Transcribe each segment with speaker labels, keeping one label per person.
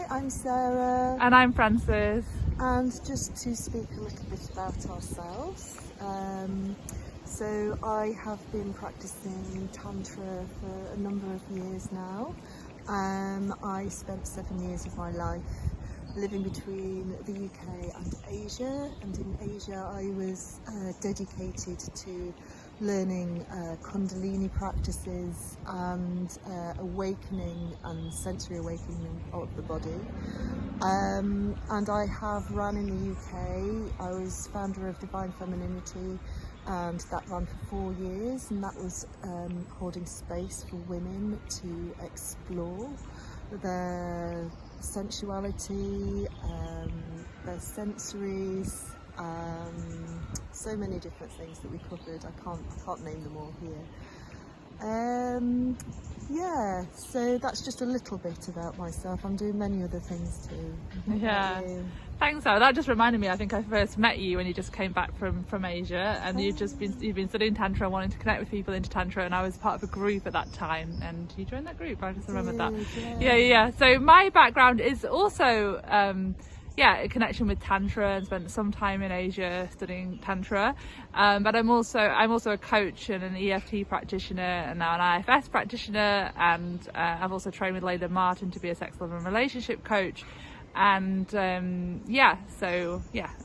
Speaker 1: Hi, I'm Sarah.
Speaker 2: And I'm Frances.
Speaker 1: And just to speak a little bit about ourselves. So I have been practicing Tantra for a number of years now. I spent 7 years of my life living between the UK and Asia, and in Asia I was dedicated to learning Kundalini practices and awakening and sensory awakening of the body. And I have ran in the UK. I was founder of Divine Femininity, and that ran for 4 years, and that was holding space for women to explore their sensuality, their sensories, so many different things that we covered. I can't name them all here. Yeah, so that's just a little bit about myself. I'm doing many other things too.
Speaker 2: Yeah, thanks Sarah. That just reminded me, I think I first met you when you just came back from Asia, and you've been studying Tantra, wanting to connect with people into Tantra, and I was part of a group at that time, and you joined that group. I just remembered that. Yeah. So my background is also a connection with Tantra, and spent some time in Asia studying Tantra, but I'm also a coach and an EFT practitioner, and now an IFS practitioner, and I've also trained with Layla Martin to be a sex, love and relationship coach. And I'm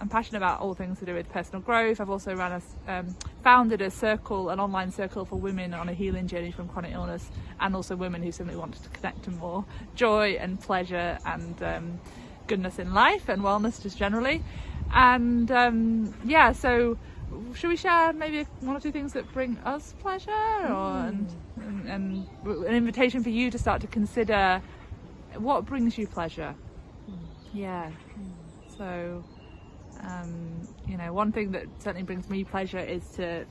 Speaker 2: passionate about all things to do with personal growth. I've also founded an online circle for women on a healing journey from chronic illness, and also women who simply want to connect to more joy and pleasure and goodness in life and wellness just generally. And so should we share maybe one or two things that bring us pleasure, and an invitation for you to start to consider what brings you pleasure? So one thing that certainly brings me pleasure is to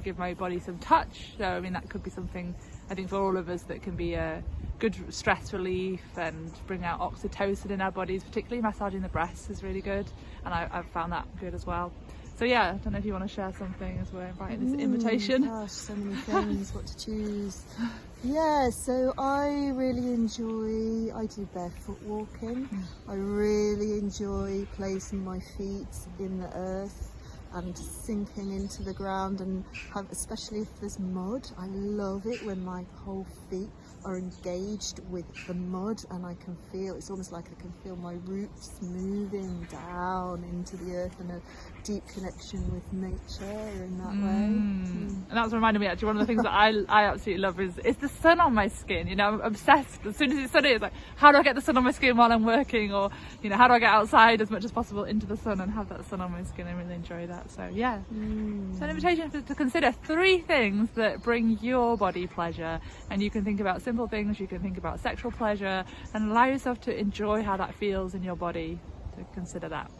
Speaker 2: give my body some touch. So I mean, that could be something, I think, for all of us, that can be a good stress relief and bring out oxytocin in our bodies. Particularly massaging the breasts is really good, and I've found that good as well. So I don't know if you want to share something as we're inviting this invitation.
Speaker 1: Gosh, so many things, what to choose. So I do barefoot walking. I really enjoy placing my feet in the earth and sinking into the ground, and especially if there's mud. I love it when my whole feet are engaged with the mud, and it's almost like I can feel my roots moving down into the earth, and a deep connection with nature in that way.
Speaker 2: And that's reminded me, actually, one of the things that I absolutely love is the sun on my skin. I'm obsessed. As soon as it's sunny, it's like, how do I get the sun on my skin while I'm working? Or how do I get outside as much as possible into the sun and have that sun on my skin? I really enjoy that. So so an invitation to consider 3 things that bring your body pleasure, and you can think about simple things, you can think about sexual pleasure, and allow yourself to enjoy how that feels in your body. To consider that.